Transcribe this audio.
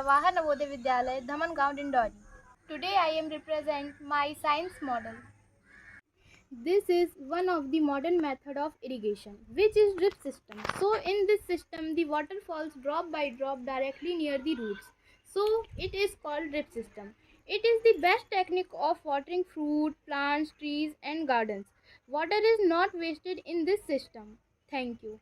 Jawahar Navodaya Vidyalaya, Dhamangaon, Dindori. Today I am represent my science model. This is one of the modern method of irrigation, which is drip system. So in this system, the water falls drop by drop directly near the roots. So it is called drip system. It is the best technique of watering fruit, plants, trees and gardens. Water is not wasted in this system. Thank you.